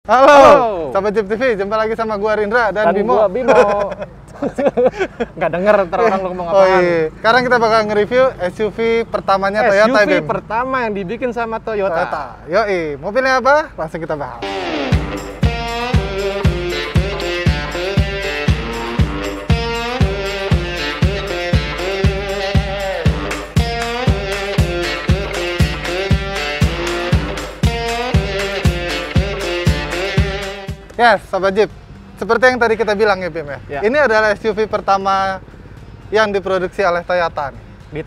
Halo, Sobat Jeep TV, jumpa lagi sama gua Rindra dan Bimo. Gua Bimo. Nggak denger ntar orang lu ngomong apaan. Oh iya, sekarang kita bakal nge-review SUV pertamanya Toyota. SUV pertama yang dibikin sama Toyota. Yoi, mobilnya apa? Langsung kita bahas. Yes, Sobat Jeep. Seperti yang tadi kita bilang ya, Bim ya. Ya. Ini adalah SUV pertama yang diproduksi oleh Toyota nih. Di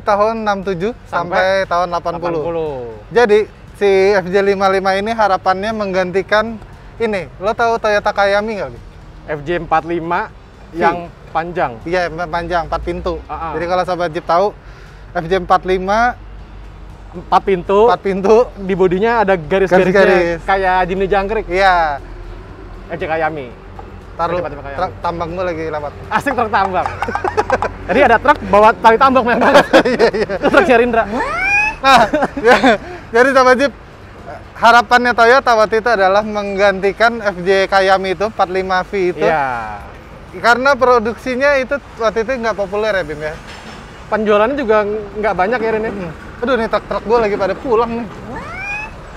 tahun 67 sampai tahun 80. 80. Jadi, si FJ55 ini harapannya menggantikan ini. Lo tahu Toyota Kayami nggak, Bim? FJ45 yang panjang. Iya, panjang, 4 pintu. Ah. Jadi kalau Sobat Jeep tahu, FJ45 4 pintu. 4 pintu. Di bodinya ada garis-garisnya kayak Jimny Jangkrik. Iya. FJ Kayami. Taruh FJ45 Kayami. truk tambang gue lagi lewat. Asik truk tambang. Jadi ada truk bawa tali tambang memang. Iya. Truk Rindra. Nah, jadi Sobat Jeep, harapannya Toyota waktu itu adalah menggantikan FJ Kayami itu, 45V itu. Iya. Karena produksinya itu waktu itu nggak populer ya, Bim ya? Penjualannya juga nggak banyak ya, Rin. Aduh, nih truk-truk gue lagi pada pulang nih.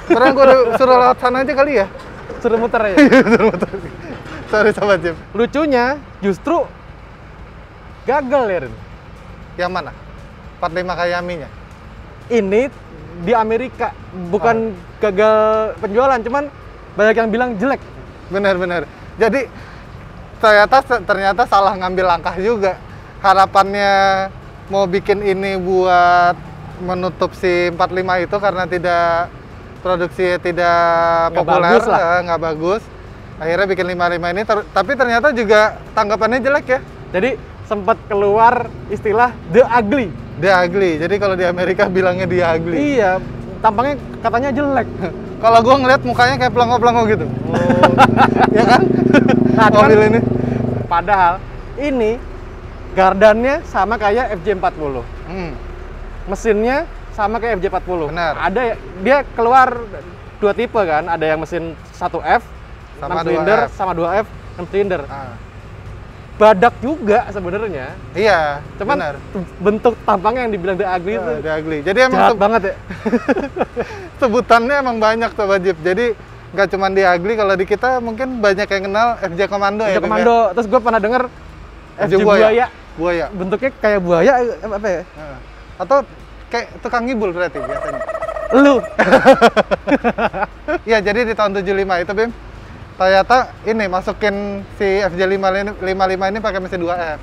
Karena gue suruh lewat sana aja kali ya? Suruh muter ya? Suruh muter. Sorry Sobat Jeep. Lucunya justru gagal ya, Rin. Yang mana? 45 Kayaminya? Ini di Amerika, bukan gagal penjualan, cuman banyak yang bilang jelek. Bener-bener. Jadi Toyota ternyata salah ngambil langkah juga. Harapannya mau bikin ini buat menutup si 45 itu karena produksi tidak populer, nggak bagus. Akhirnya bikin 55 ini, tapi ternyata juga tanggapannya jelek ya. Jadi sempat keluar istilah the ugly. The ugly. Jadi kalau di Amerika bilangnya the ugly. Iya, tampangnya katanya jelek. Kalau gua ngeliat mukanya kayak pelongo-pelongo gitu. Ya kan? Nah, mobil ini. Padahal ini gardannya sama kayak FJ40. Mesinnya sama kayak FJ40. Benar. Ada dia keluar 2 tipe kan, ada yang mesin 1F sama 6 silinder 2F. sama 2F 6 silinder. Badak juga sebenarnya. Iya, cuman benar. Bentuk tampangnya yang dibilang the ugly itu The ugly. Jadi emang jahat banget ya. Sebutannya emang banyak Sobat Jeep. Jadi nggak cuma the ugly, kalau di kita mungkin banyak yang kenal FJ Komando ya. FJ Komando. Terus gue pernah denger FJ Buaya. Bentuknya kayak buaya apa ya? Atau kayak tukang ngibul berarti biasanya. Lu. Iya, jadi di tahun 75 itu, Bim, Toyota ini masukin si FJ55 ini pakai mesin 2F.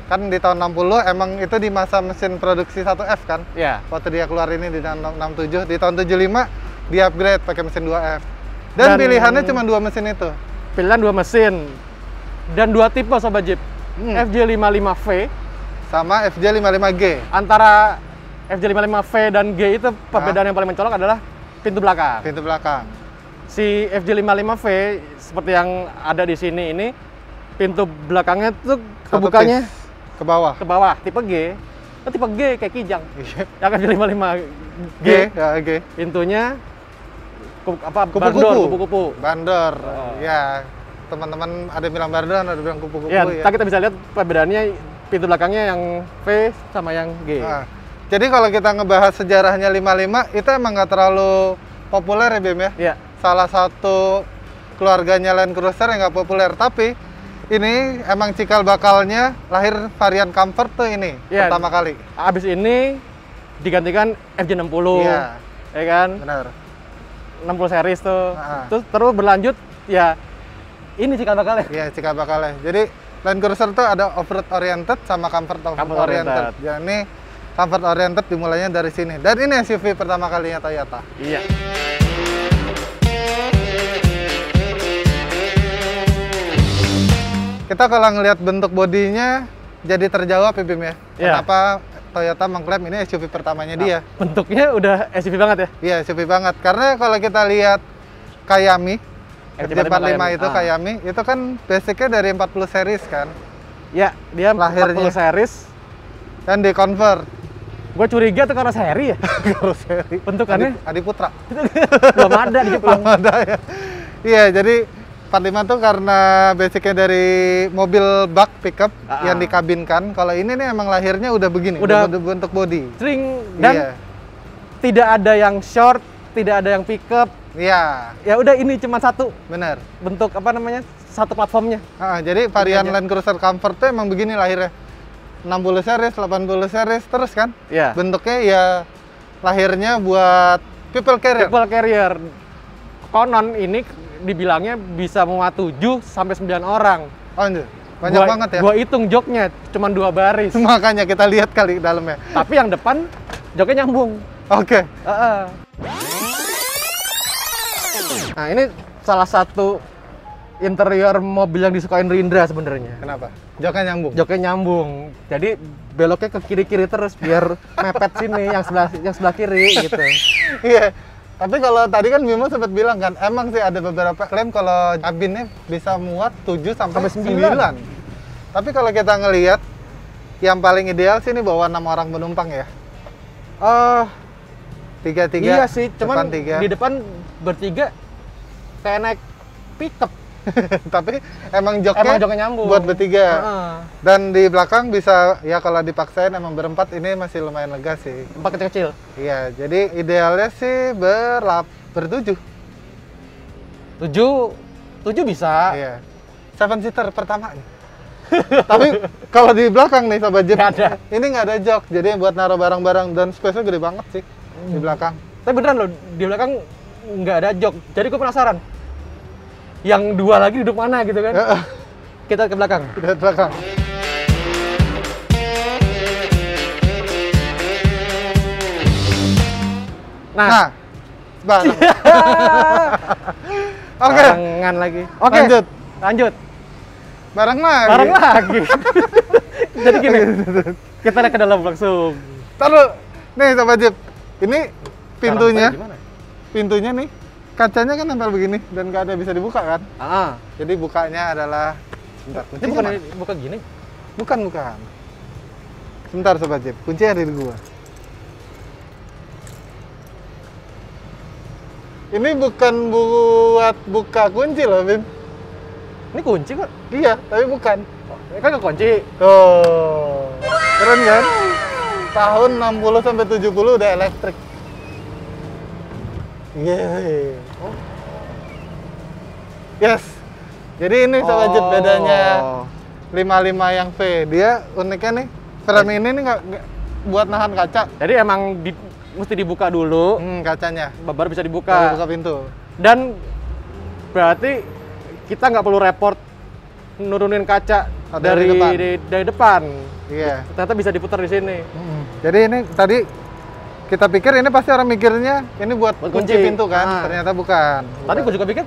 Kan di tahun 60 emang itu di masa mesin produksi 1F kan? Iya. Waktu dia keluar ini di tahun 67, di tahun 75 di upgrade pakai mesin 2F. Dan pilihannya cuma 2 mesin itu. Pilihan 2 mesin. Dan 2 tipe Sobat Jeep. FJ55V sama FJ55G. Antara FJ55V dan G itu perbedaan yang paling mencolok adalah pintu belakang. Pintu belakang. Si FJ55V seperti yang ada di sini ini, pintu belakangnya tuh kebukanya ke bawah. Ke bawah, tipe G. Kan tipe G kayak kijang. Yang FJ55G, G. Pintunya kupu-kupu. Bandor. Ya, teman-teman ada bilang bandor, ada bilang kupu-kupu ya. Kita bisa lihat perbedaannya pintu belakangnya yang V sama yang G. Jadi kalau kita ngebahas sejarahnya 55, itu emang nggak terlalu populer ya, Bim ya? Iya. Salah satu keluarganya Land Cruiser yang nggak populer, tapi ini emang cikal bakalnya lahir varian comfort tuh ini pertama kali. Abis ini digantikan FJ60, ya kan? Benar. 60 series tuh. Terus berlanjut ya ini cikal bakalnya. Iya, cikal bakalnya. Jadi Land Cruiser tuh ada off-road oriented sama comfort oriented. Jadi ini comfort oriented dimulainya dari sini. Dan ini SUV pertama kalinya Toyota. Iya. Kita kalau ngelihat bentuk bodinya jadi terjawab ya, Bim ya. Kenapa Toyota mengklaim ini SUV pertamanya dia. Bentuknya udah SUV banget ya? Iya, SUV banget. Karena kalau kita lihat Kayami, FJ45 itu Kayami, itu kan basicnya dari 40 series kan? Ya, dia lahirnya 40 series. Dan di-convert Gue curiga tuh karoseri ya. Karoseri. Bentukannya Adi Putra. belum ada di Jepang. Belum ada ya. Iya, jadi 45 tuh karena basicnya dari mobil bak pickup yang dikabinkan. Kalau ini nih emang lahirnya udah begini, udah bentuk body. String dan tidak ada yang short, tidak ada yang pickup. Iya. Ya udah ini cuma satu. Bener. Bentuk apa namanya? Satu platformnya. Jadi varian Land Cruiser Comfort tuh emang begini lahirnya. 60 series, 80 series terus kan? Iya. Bentuknya ya lahirnya buat people carrier. People carrier. Konon ini dibilangnya bisa muat 7 sampai 9 orang. Oh, banyak banget ya. Gua hitung joknya cuma 2 baris. Makanya kita lihat kali dalamnya. Tapi yang depan joknya nyambung. Oke. Nah, ini salah satu interior mobil yang disukain Rindra sebenarnya. Kenapa? Joknya nyambung. Joknya nyambung. Jadi beloknya ke kiri-kiri terus biar mepet sini yang sebelah kiri gitu. Iya. Tapi kalau tadi kan Bimo sempat bilang kan, emang sih ada beberapa klaim kalau kabinnya bisa muat 7 sampai 9. Tapi kalau kita ngelihat yang paling ideal sih ini bawa 6 orang penumpang ya. 3-3. Iya sih, cuman 3. di depan bertiga kayak naik pickup. Tapi emang joknya nyambung buat bertiga. Dan di belakang bisa ya kalau dipaksain emang berempat ini masih lumayan lega sih. 4 kecil-kecil. Iya, jadi idealnya sih bertujuh. 7 bisa. Iya. 7 seater pertama. Tapi kalau di belakang nih Sobat Jeep, ini nggak ada jok. Jadi buat naruh barang-barang dan space-nya gede banget sih di belakang. Tapi beneran loh, di belakang nggak ada jok. Jadi gue penasaran. Yang 2 lagi duduk mana gitu kan? Kita ke belakang. Kita ke belakang. Nah, bareng. Oke. Barengan lagi. Oke. Lanjut. Bareng lagi. Jadi gini, kita lihat ke dalam langsung. Taruh. Nih Sobat Jeep, ini pintunya nih, kacanya kan nempel begini dan nggak ada bisa dibuka kan? Jadi bukanya adalah, sebentar, Ini bukan buka gini? Bukan. Sebentar Sobat Jeep, kuncinya ada di gua. Ini bukan buat buka kunci loh, Bim. Ini kunci kok. Iya, tapi bukan. Kan nggak kunci. Tuh, keren kan? Tahun 60 sampai 70 udah elektrik. Yes. Jadi ini Sobat Jeep bedanya 55 yang V. Dia uniknya nih, frame ini nih nggak buat nahan kaca. Jadi emang mesti dibuka dulu kacanya. Baru bisa dibuka. Buka pintu. Dan berarti kita nggak perlu repot nurunin kaca dari depan. Iya. Ternyata bisa diputar di sini. Jadi ini tadi kita pikir ini pasti orang mikirnya ini buat kunci pintu kan, ternyata bukan. Tadi gue juga pikir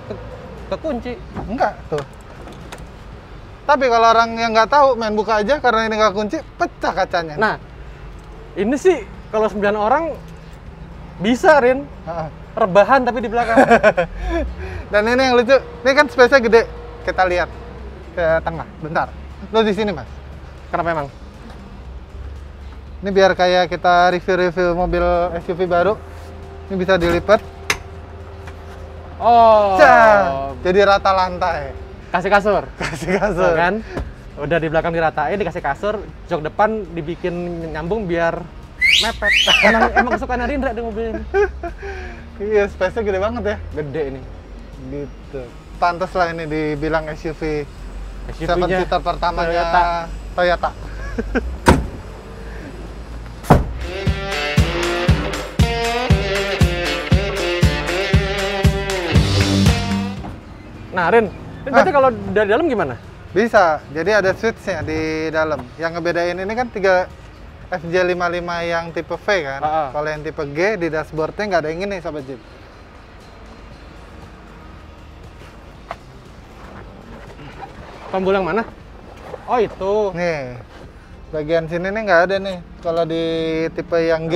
kekunci. Enggak tuh. Tapi kalau orang yang nggak tahu main buka aja karena ini nggak kunci, pecah kacanya. Nah, ini sih kalau 9 orang bisa Rin. Rebahan tapi di belakang. Dan ini yang lucu, ini kan space-nya gede. Kita lihat ke tengah, bentar. Lo di sini Mas. Kenapa emang? Ini biar kayak kita review-review mobil SUV baru. Ini bisa dilipat. Jadi rata lantai. Kasih kasur. Kasur. Kan? Udah di belakang diratain, dikasih kasur, jok depan dibikin nyambung biar mepet. Emang suka Rindra deh mobil ini. Iya, space-nya gede banget ya. Gede ini. Gitu. Pantes lah ini dibilang SUV. 7 seater pertamanya Toyota. Nah, Rin, berarti kalau dari dalam gimana? Bisa, jadi ada switch-nya di dalam. Yang ngebedain ini kan 3 FJ55 yang tipe V kan. Kalau yang tipe G di dashboard-nya nggak ada yang ini, Sobat Jeep. Tombol yang mana? Oh, itu. Nih, bagian sini nih nggak ada nih. Kalau di tipe yang G.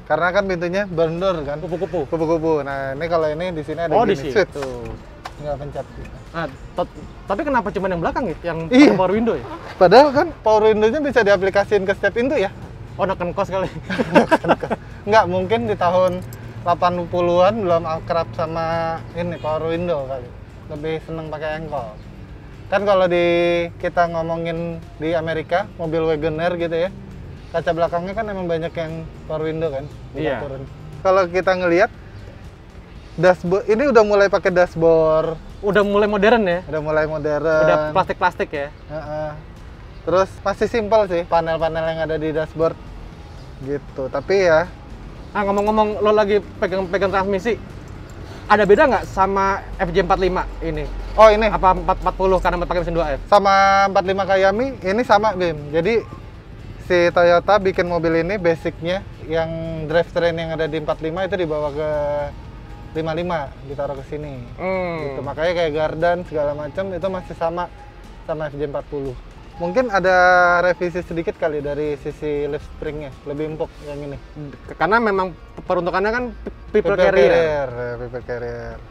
Karena kan pintunya bundor kan. Kupu-kupu. Nah, ini kalau ini di sini ada gini switch. Nggak pencet. Nah, tapi kenapa cuma yang belakang ya? Yang power window ya? Padahal kan power window-nya bisa diaplikasiin ke setiap pintu ya. Oh, neken kos kali. Nggak, mungkin di tahun 80-an belum akrab sama ini power window kali. Lebih seneng pakai engkol. Kan kalau kita ngomongin di Amerika, mobil Wagoneer gitu ya, kaca belakangnya kan emang banyak yang power window kan. Iya. Kalau kita ngelihat dashboard ini udah mulai pakai dashboard. Udah mulai modern ya? Udah mulai modern. Udah plastik-plastik ya? Terus masih simpel sih panel-panel yang ada di dashboard gitu. Tapi ya. Ah, ngomong-ngomong lo lagi pegang transmisi, ada beda nggak sama FJ45 ini? Oh ini. Apa 440 karena pakai mesin 2F? Sama 45 Kayami ini sama Bim. Jadi si Toyota bikin mobil ini basicnya yang drivetrain yang ada di 45 itu dibawa ke 55, ditaruh ke sini. Gitu. Makanya kayak gardan segala macam itu masih sama FJ40. Mungkin ada revisi sedikit kali dari sisi lift springnya, lebih empuk yang ini. Karena memang peruntukannya kan people carrier.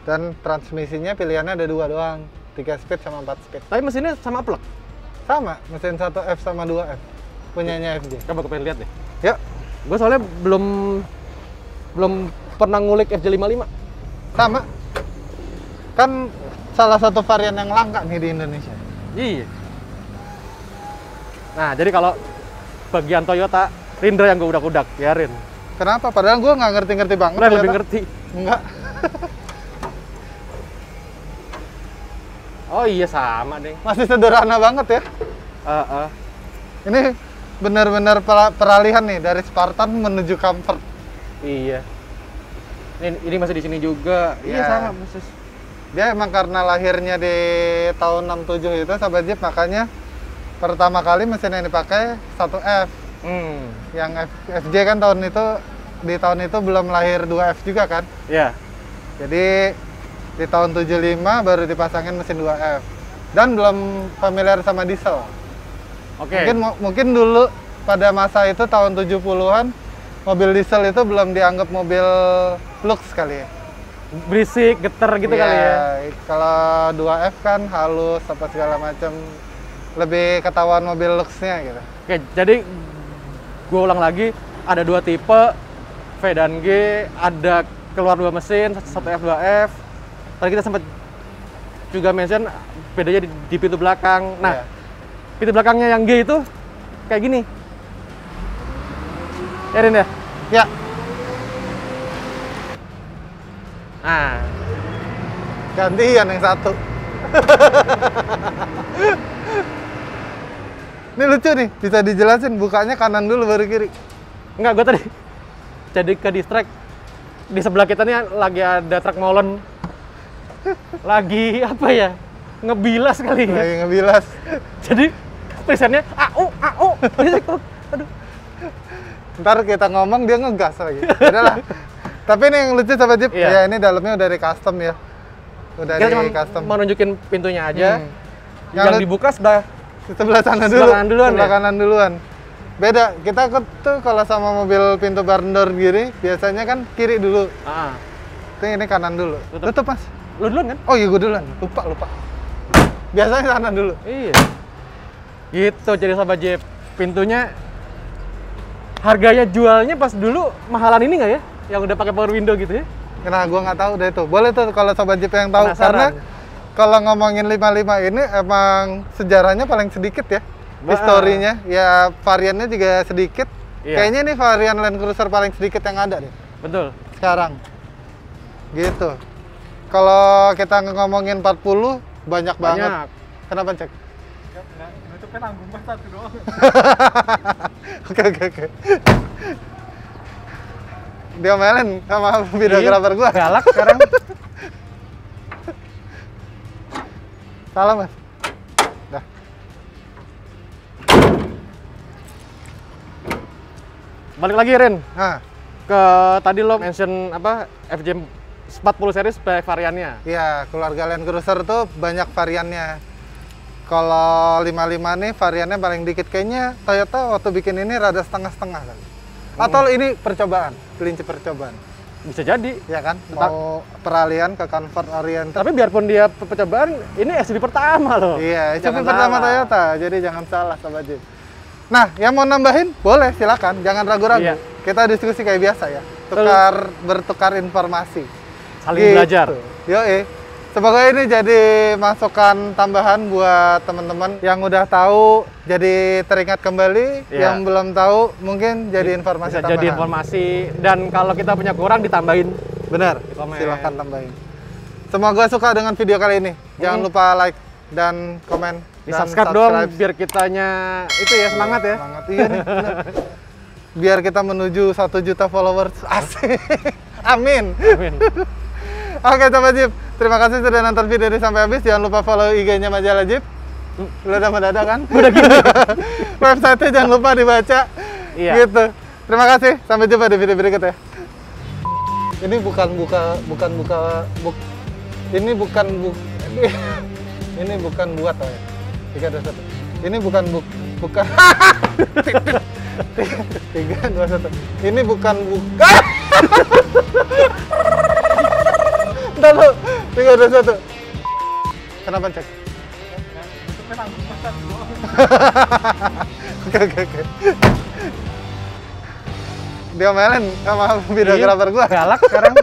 Dan transmisinya pilihannya ada 2 doang, 3 speed sama 4 speed. Tapi mesinnya sama plug? Sama, mesin 1F sama 2F, punyanya FJ. Coba pengen lihat deh. Yuk. Gue soalnya belum pernah ngulik FJ55. Sama. Kan salah satu varian yang langka nih di Indonesia. Iya. Nah, jadi kalau bagian Toyota, Rindra yang gue udak-udak, ya Rin. Kenapa? Padahal gue nggak ngerti-ngerti banget. Lo lebih ngerti. Enggak. Oh iya, sama deh. Masih sederhana banget ya. Ini benar-benar peralihan nih dari Spartan menuju comfort. Iya. Ini masih di sini juga. Iya, sama persis. Dia emang karena lahirnya di tahun 67 itu sahabat Jeep, makanya pertama kali mesin yang dipakai 1F. Yang FJ kan di tahun itu belum lahir 2F juga kan? Iya. Jadi di tahun 75 baru dipasangin mesin 2F. Dan belum familiar sama diesel. Oke. Mungkin dulu pada masa itu tahun 70-an mobil diesel itu belum dianggap mobil lux kali ya. Berisik, geter gitu kali ya. Kalau 2F kan halus apa segala macam, lebih ketahuan mobil luxnya gitu. Oke, jadi gue ulang lagi, ada 2 tipe V dan G, ada keluar 2 mesin, 1F 2F. Tadi kita sempat juga mention bedanya di pintu belakang. Nah, pintu belakangnya yang G itu kayak gini. Ya Rin ya? Ya. Nah, gantian yang satu. Ini lucu nih, bisa dijelasin bukanya kanan dulu baru kiri. enggak, gue tadi jadi ke distract. Di sebelah kita nih lagi ada truk molen. Lagi apa ya? Ngebilas kali ya. Lagi ngebilas. Jadi presetnya au. Aduh. Ntar kita ngomong dia ngegas lagi. Udahlah. Tapi ini yang lucu sahabat Jeep, ya ini dalamnya udah di custom ya. Udah kita di custom. Mau nunjukin pintunya aja. Yang dibuka sebelah sebelah sana dulu. Sebelah kanan duluan. Beda, kita tuh kalau sama mobil pintu barn door gini, biasanya kan kiri dulu. Ini kanan dulu. Tutup Mas. Lu duluan kan? Oh iya, gue duluan. Lupa. Biasanya sana dulu. Iya. Gitu, jadi sahabat Jeep. Pintunya harganya jualnya pas dulu mahalan ini nggak ya? Yang udah pakai power window gitu ya? Nah, gue nggak tahu deh itu. Boleh tuh kalau sobat Jeep yang tahu. Penasaran. Karena kalau ngomongin 55 ini emang sejarahnya paling sedikit ya. Historinya, ya variannya juga sedikit. Iya. Kayaknya ini varian Land Cruiser paling sedikit yang ada deh. Betul. Sekarang. Gitu. Kalau kita ngomongin 40, banyak banget. Kenapa cek? Nutupnya nanggung pas satu doang. Oke. Diomelin sama videografer gua. Galak sekarang. Salah Mas. Dah. Balik lagi Ren. Ke tadi lo mention apa FJ 40 series variannya. Iya, keluarga Land Cruiser tuh banyak variannya. Kalau 55 nih variannya paling dikit. Kayaknya Toyota waktu bikin ini rada setengah-setengah kali. Atau ini percobaan, kelinci percobaan. Bisa jadi. Ya kan? Mau peralihan ke comfort oriented. Tapi biarpun dia percobaan, ini SUV pertama loh. Iya, SUV pertama Toyota. Jadi jangan salah Sobat Jeep. Nah, yang mau nambahin boleh, silakan, jangan ragu-ragu. Iya. Kita diskusi kayak biasa ya, bertukar informasi. Saling belajar. Yoi. Semoga ini jadi masukan tambahan buat teman-teman yang udah tahu, jadi teringat kembali. Iya. Yang belum tahu mungkin jadi informasi Bisa tambahan. jadi informasi, dan kalau kita punya kurang ditambahin. Benar, Komen. silahkan tambahin. Semoga suka dengan video kali ini. Jangan lupa like dan komen. Di dan subscribe dong biar kitanya itu ya semangat ya. Semangat, iya nih. Bener. Biar kita menuju 1 juta followers. Asik. Amin. Amin. Oke, Sobat Jeep. Terima kasih sudah nonton video ini sampai habis. Jangan lupa follow IG-nya Majalah Jeep. Lu udah mendadak kan? Udah gini. Website-nya jangan lupa dibaca. Iya. Gitu. Terima kasih. Sampai jumpa di video berikutnya. Ini bukan ini bukan buat oh ya. 3, 2, 1. Ini bukan bukan 3, 2, 1. Ini bukan Bentar lu. 3, 2, 1. Kenapa cek? Oke. Dia mainin sama videografer gua. Galak sekarang.